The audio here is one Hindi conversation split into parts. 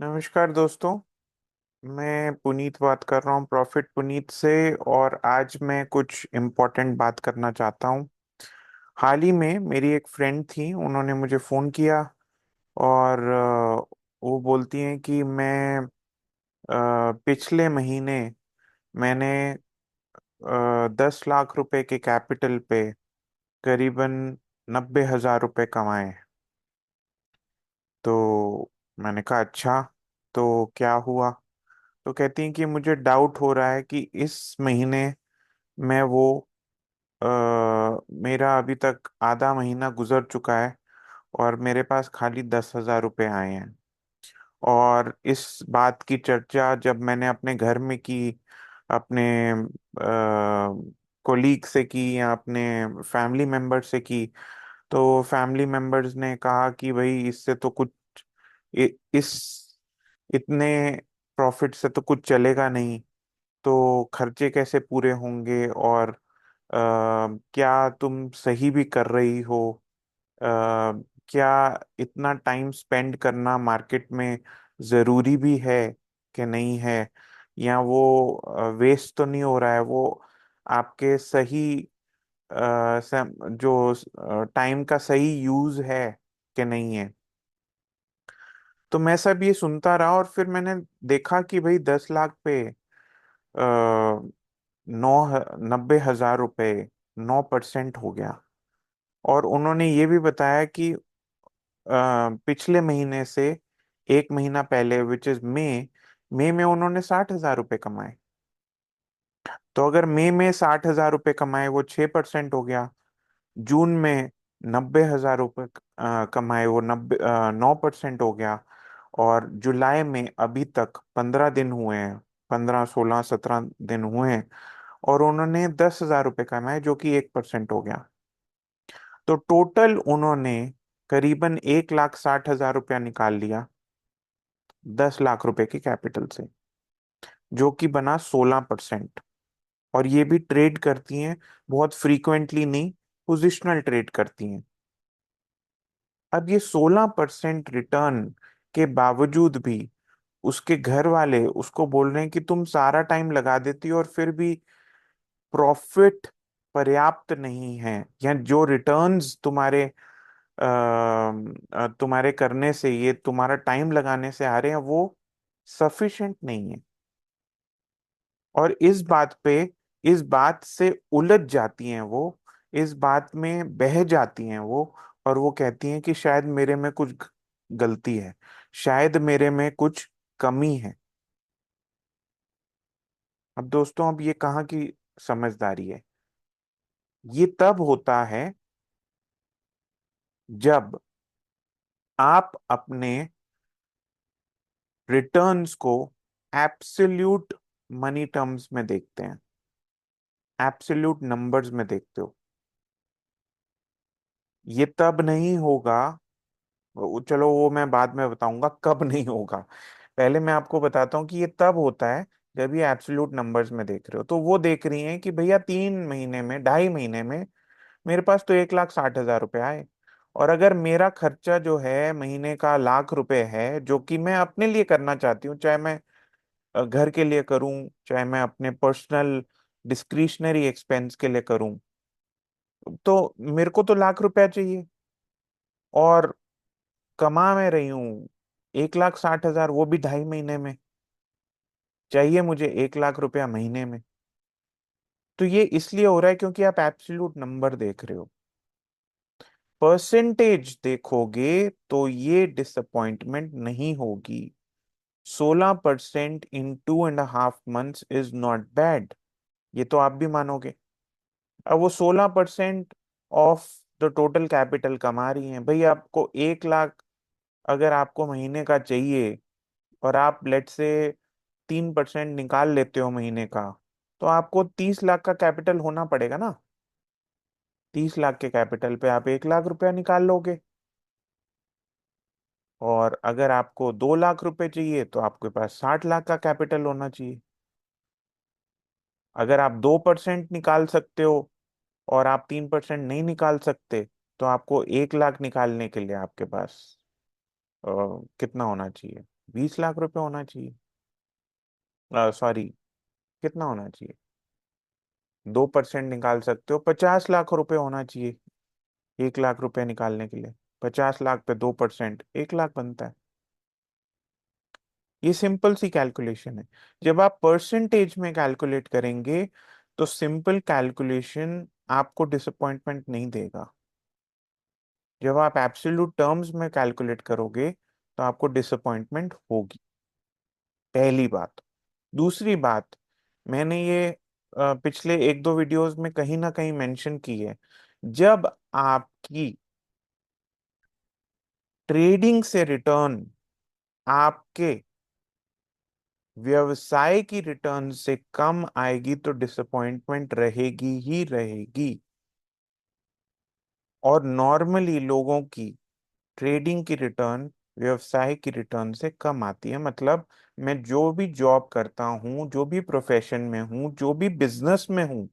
नमस्कार दोस्तों। मैं पुनीत बात कर रहा हूँ प्रॉफिट पुनीत से। और आज मैं कुछ इम्पोर्टेंट बात करना चाहता हूँ। हाल ही में मेरी एक फ्रेंड थी, उन्होंने मुझे फ़ोन किया और वो बोलती हैं कि मैं पिछले महीने मैंने 10 लाख रुपए के कैपिटल पे करीबन 90,000 रुपये कमाए। तो मैंने कहा अच्छा, तो क्या हुआ। तो कहती हैं कि मुझे डाउट हो रहा है कि इस महीने में वो आ, मेरा अभी तक आधा महीना गुजर चुका है और मेरे पास खाली 10,000 रुपये आए हैं। और इस बात की चर्चा जब मैंने अपने घर में की, अपने कोलीग से की या अपने फैमिली मेंबर से की, तो फैमिली मेंबर्स ने कहा कि भाई इससे तो कुछ इस इतने प्रॉफिट से तो कुछ चलेगा नहीं। तो खर्चे कैसे पूरे होंगे, और क्या तुम सही भी कर रही हो? अ, क्या इतना टाइम स्पेंड करना मार्केट में ज़रूरी भी है कि नहीं है? या वो वेस्ट तो नहीं हो रहा है? वो आपके सही जो टाइम का सही यूज है कि नहीं है? तो मैं सब ये सुनता रहा और फिर मैंने देखा कि भाई 10 लाख पे 90,000 रुपये 9% हो गया। और उन्होंने ये भी बताया कि पिछले महीने से एक महीना पहले, विच इज मई, मई में उन्होंने 60,000 रुपये कमाए। तो अगर मई में 60,000 रुपये कमाए, वो 6% हो गया। जून में 90,000 रुपये कमाए, वो 9% हो गया। और जुलाई में अभी तक 15 दिन हुए हैं, 15, 16, 17 दिन हुए हैं, और उन्होंने 10,000 रुपये कमाए, जो कि 1% हो गया। तो टोटल उन्होंने करीबन 1,60,000 रुपया निकाल लिया 10 लाख रुपए के कैपिटल से, जो कि बना 16%। और ये भी ट्रेड करती हैं, बहुत फ्रीक्वेंटली नहीं, पोजिशनल ट्रेड करती हैं। अब ये 16% रिटर्न के बावजूद भी उसके घर वाले उसको बोल रहे हैं कि तुम सारा टाइम लगा देती हो और फिर भी प्रॉफिट पर्याप्त नहीं है, या जो रिटर्न्स तुम्हारे करने से, ये तुम्हारा टाइम लगाने से आ रहे हैं, वो सफिशिएंट नहीं है। और इस बात से उलझ जाती हैं वो, इस बात में बह जाती हैं वो। और वो कहती हैं कि शायद मेरे में कुछ गलती है, शायद मेरे में कुछ कमी है। अब दोस्तों, अब ये कहाँ की समझदारी है? ये तब होता है जब आप अपने रिटर्न्स को एब्सोल्यूट मनी टर्म्स में देखते हैं, एब्सोल्यूट नंबर्स में देखते हो। ये तब नहीं होगा, चलो वो मैं बाद में बताऊंगा कब नहीं होगा। पहले मैं आपको बताता हूँ कि ये तब होता है जब ये एब्सोल्यूट नंबर्स में देख रहे हो। तो वो देख रही हैं कि भैया 3 महीने में, 2.5 महीने में मेरे पास तो 1,60,000 रुपये आए। और अगर मेरा खर्चा जो है महीने का 1,00,000 रुपए है, जो कि मैं अपने लिए करना चाहती हूँ, चाहे मैं घर के लिए करूं, चाहे मैं अपने पर्सनल डिस्क्रिशनरी एक्सपेंस के लिए करूं, तो मेरे को तो 1,00,000 रुपया चाहिए। और कमा मैं रही हूँ 1,60,000, वो भी 2.5 महीने में। चाहिए मुझे 1,00,000 रुपया महीने में। तो ये इसलिए हो रहा है क्योंकि आप एब्सोल्यूट नंबर देख रहे हो। परसेंटेज देखोगे तो ये डिसअपॉइंटमेंट नहीं होगी। 16% इन 2.5 मंथ्स इज नॉट बैड, ये तो आप भी मानोगे। अब वो 16% ऑफ द टोटल कैपिटल कमा रही हैं। भाई आपको 1,00,000 अगर आपको महीने का चाहिए, और आप लेट से 3% निकाल लेते हो महीने का, तो आपको 30 लाख का कैपिटल होना पड़ेगा ना। 30 लाख के कैपिटल पे आप 1,00,000 रुपया निकाल लोगे। और अगर आपको 2 लाख रुपए चाहिए तो आपके पास 60 लाख का कैपिटल होना चाहिए। अगर आप 2% निकाल सकते हो और आप 3% नहीं निकाल सकते, तो आपको 1,00,000 निकालने के लिए आपके पास अ, कितना होना चाहिए? 20 लाख रुपए होना चाहिए। सॉरी, कितना होना चाहिए? 2% निकाल सकते हो, 50 लाख रुपए होना चाहिए 1 लाख रुपए निकालने के लिए। 50 लाख पे 2%, 1 लाख बनता है। ये सिंपल सी कैलकुलेशन है। जब आप परसेंटेज में कैलकुलेट करेंगे तो सिंपल कैलकुलेशन आपको डिसअपॉइंटमेंट नहीं देगा। जब आप एब्सोल्यूट टर्म्स में कैलकुलेट करोगे तो आपको डिसअपॉइंटमेंट होगी, पहली बात। दूसरी बात, मैंने ये पिछले एक दो वीडियोस में कहीं ना कहीं मेंशन की है, जब आपकी ट्रेडिंग से रिटर्न आपके व्यवसाय की रिटर्न से कम आएगी तो डिसअपॉइंटमेंट रहेगी ही रहेगी। और नॉर्मली लोगों की ट्रेडिंग की रिटर्न व्यवसाय की रिटर्न से कम आती है। मतलब मैं जो भी जॉब करता हूँ, जो भी प्रोफेशन में हूँ, जो भी बिजनेस में हूँ,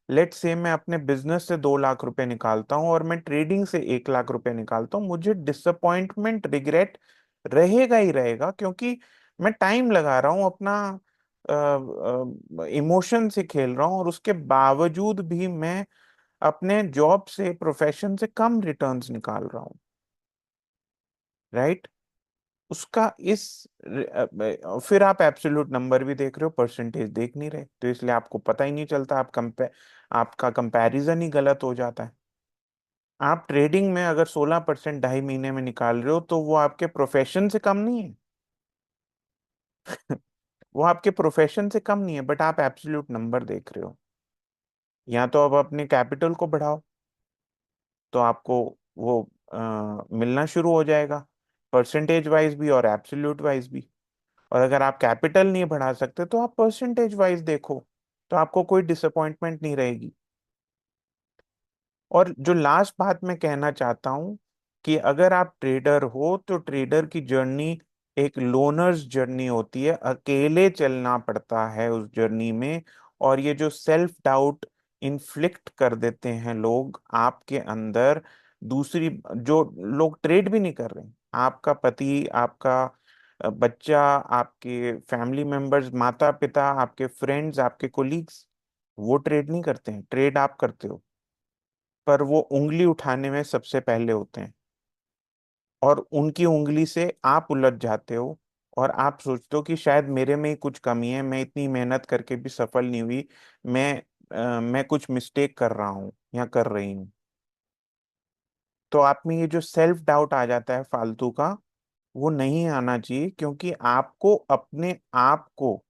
लेट से मैं अपने बिजनेस से 2 लाख रुपए निकालता हूँ और मैं ट्रेडिंग से 1 लाख रुपए निकालता हूँ, मुझे डिसअपॉइंटमेंट, रिग्रेट रहेगा ही रहेगा, क्योंकि मैं टाइम लगा रहा हूँ अपना, इमोशन से खेल रहा हूँ, और उसके बावजूद भी मैं अपने जॉब से, प्रोफेशन से कम रिटर्न्स निकाल रहा हूँ। राइट? उसका इस फिर आप एब्सोल्यूट नंबर भी देख रहे हो, परसेंटेज देख नहीं रहे, तो इसलिए आपको पता ही नहीं चलता, आपका कंपैरिजन ही गलत हो जाता है। आप ट्रेडिंग में अगर 16% 2.5 महीने में निकाल रहे हो तो वो आपके प्रोफेशन से कम नहीं है। वो आपके प्रोफेशन से कम नहीं है, बट आप एब्सोल्यूट नंबर देख रहे हो। या तो अब अपने कैपिटल को बढ़ाओ तो आपको वो मिलना शुरू हो जाएगा, परसेंटेज वाइज भी और एब्सोल्यूट वाइज भी। और अगर आप कैपिटल नहीं बढ़ा सकते तो आप परसेंटेज वाइज देखो, तो आपको कोई डिसअपॉइंटमेंट नहीं रहेगी। और जो लास्ट बात मैं कहना चाहता हूं, कि अगर आप ट्रेडर हो तो ट्रेडर की जर्नी एक लोनर्स जर्नी होती है, अकेले चलना पड़ता है उस जर्नी में। और ये जो सेल्फ डाउट इन्फ्लिक्ट कर देते हैं लोग आपके अंदर, दूसरी, जो लोग ट्रेड भी नहीं कर रहे, आपका पति, आपका बच्चा, आपके फैमिली मेंबर्स, माता पिता, आपके फ्रेंड्स, आपके कोलीग्स, वो ट्रेड नहीं करते हैं, ट्रेड आप करते हो, पर वो उंगली उठाने में सबसे पहले होते हैं, और उनकी उंगली से आप उलझ जाते हो, और आप सोचते हो कि शायद मेरे में ही कुछ कमी है, मैं इतनी मेहनत करके भी सफल नहीं हुई, मैं कुछ मिस्टेक कर रहा हूँ या कर रही हूँ। तो आप में ये जो सेल्फ डाउट आ जाता है फालतू का, वो नहीं आना चाहिए, क्योंकि आपको अपने आप को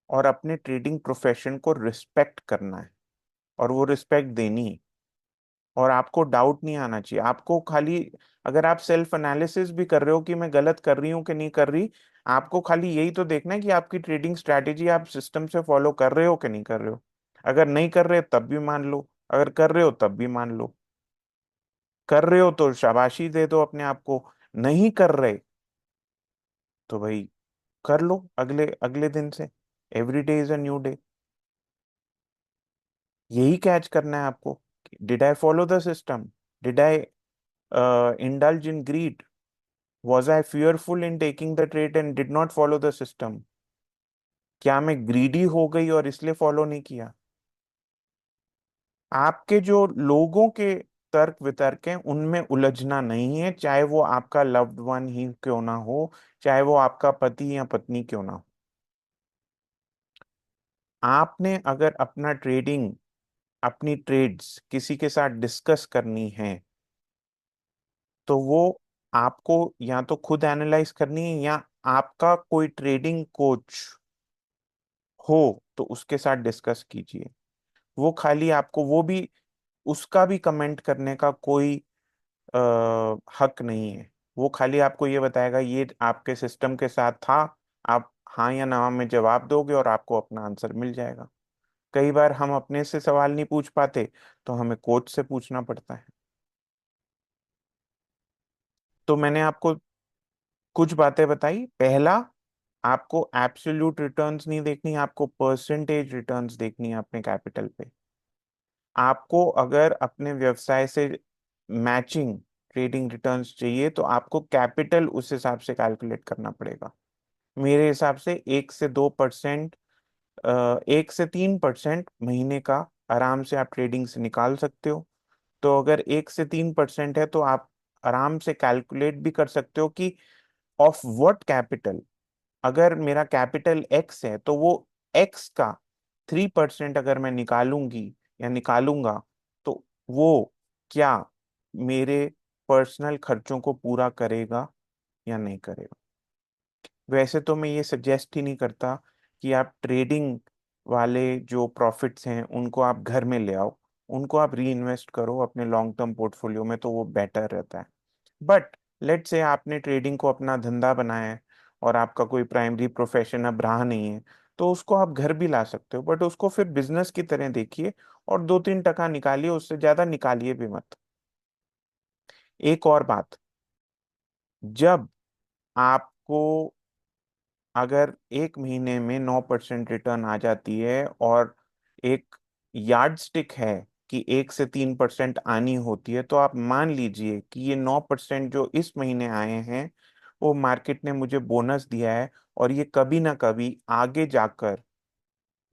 और अपने ट्रेडिंग प्रोफेशन को रिस्पेक्ट करना है, और वो रिस्पेक्ट देनी है। और आपको डाउट नहीं आना चाहिए, आपको खाली, अगर आप सेल्फ एनालिसिस भी कर रहे हो कि मैं गलत कर रही हूँ कि नहीं कर रही, आपको खाली यही तो देखना है कि आपकी ट्रेडिंग स्ट्रैटेजी आप सिस्टम से फॉलो कर रहे हो कि नहीं कर रहे हो। अगर नहीं कर रहे तब भी मान लो, अगर कर रहे हो तब भी मान लो। कर रहे हो तो शाबाशी दे दो अपने आप को, नहीं कर रहे तो भाई कर लो अगले अगले दिन से। Every day is a new day. यही कैच करना है आपको। Did I follow the system? Did I indulge in greed? Was I fearful in taking the trade and did not follow the system? क्या मैं ग्रीडी हो गई और इसलिए फॉलो नहीं किया? आपके जो लोगों के तर्क वितर्क हैं उनमें उलझना नहीं है, चाहे वो आपका लव्ड वन ही क्यों ना हो, चाहे वो आपका पति या पत्नी क्यों ना हो। आपने अगर अपना ट्रेडिंग, अपनी ट्रेड्स किसी के साथ डिस्कस करनी है, तो वो आपको या तो खुद एनालाइज करनी है, या आपका कोई ट्रेडिंग कोच हो तो उसके साथ डिस्कस कीजिए। वो खाली आपको, वो भी, उसका भी कमेंट करने का कोई आ, हक नहीं है। वो खाली आपको ये बताएगा ये आपके सिस्टम के साथ था, आप हाँ या ना में जवाब दोगे और आपको अपना आंसर मिल जाएगा। कई बार हम अपने से सवाल नहीं पूछ पाते तो हमें कोच से पूछना पड़ता है। तो मैंने आपको कुछ बातें बताई। पहला, आपको एब्सोल्यूट रिटर्न्स नहीं देखनी, आपको परसेंटेज रिटर्न्स देखनी है अपने कैपिटल पे। आपको अगर अपने व्यवसाय से मैचिंग ट्रेडिंग रिटर्न्स चाहिए तो आपको कैपिटल उस हिसाब से कैलकुलेट करना पड़ेगा। मेरे हिसाब से 1 से 2%, 1 से 3% महीने का आराम से आप ट्रेडिंग से निकाल सकते हो। तो अगर 1 से 3% है तो आप आराम से कैलकुलेट भी कर सकते हो कि ऑफ व्हाट कैपिटल, अगर मेरा कैपिटल एक्स है तो वो एक्स का 3% अगर मैं निकालूंगी या निकालूंगा तो वो क्या मेरे पर्सनल खर्चों को पूरा करेगा या नहीं करेगा। वैसे तो मैं ये सजेस्ट ही नहीं करता कि आप ट्रेडिंग वाले जो प्रॉफिट्स हैं उनको आप घर में ले आओ, उनको आप री इन्वेस्ट करो अपने लॉन्ग टर्म पोर्टफोलियो में, तो वो बेटर रहता है। बट लेट से आपने ट्रेडिंग को अपना धंधा बनाया है और आपका कोई प्राइमरी प्रोफेशन अब रहा नहीं है, तो उसको आप घर भी ला सकते हो, बट उसको फिर बिजनेस की तरह देखिए और 2-3 टका निकालिए, उससे ज्यादा निकालिए भी मत। एक और बात, जब आपको अगर एक महीने में 9% रिटर्न आ जाती है और एक यार्ड स्टिक है कि 1 से 3% आनी होती है, तो आप मान लीजिए कि ये 9% जो इस महीने आए हैं वो मार्केट ने मुझे बोनस दिया है, और ये कभी ना कभी आगे जाकर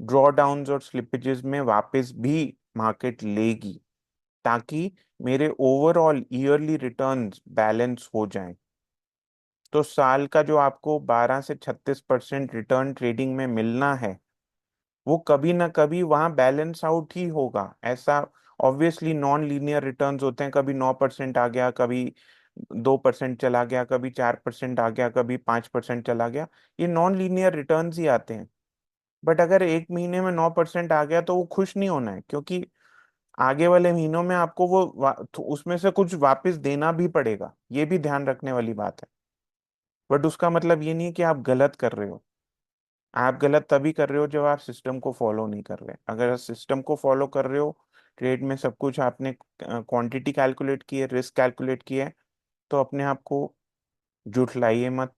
ड्रॉडाउन्स और स्लिपेजेस में वापस भी मार्केट लेगी, ताकि मेरे ओवरऑल ईयरली रिटर्न्स बैलेंस हो जाएं। तो साल का जो आपको 12 से 36% रिटर्न ट्रेडिंग में मिलना है, वो कभी ना कभी वहां बैलेंस आउट ही होगा। ऐसा ऑब्वियसली नॉन लीनियर रिटर्न्स होते हैं, कभी 9% आ गया, कभी 2% चला गया, कभी 4% आ गया, कभी 5% चला गया। ये नॉन लीनियर रिटर्न्स ही आते हैं। बट अगर एक महीने में 9% आ गया तो वो खुश नहीं होना है, क्योंकि आगे वाले महीनों में आपको वो तो उसमें से कुछ वापस देना भी पड़ेगा, ये भी ध्यान रखने वाली बात है। बट उसका मतलब ये नहीं है कि आप गलत कर रहे हो। आप गलत तभी कर रहे हो जब आप सिस्टम को फॉलो नहीं कर रहे। अगर सिस्टम को फॉलो कर रहे हो, ट्रेड में सब कुछ आपने क्वांटिटी कैलकुलेट की है, रिस्क कैलकुलेट किया है, तो अपने आप को जुठलाइए मत,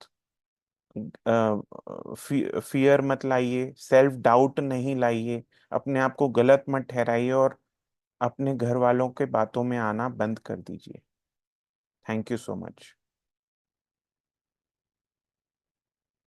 फियर मत लाइए, सेल्फ डाउट नहीं लाइए, अपने आप को गलत मत ठहराइए, और अपने घर वालों के बातों में आना बंद कर दीजिए। Thank you so much.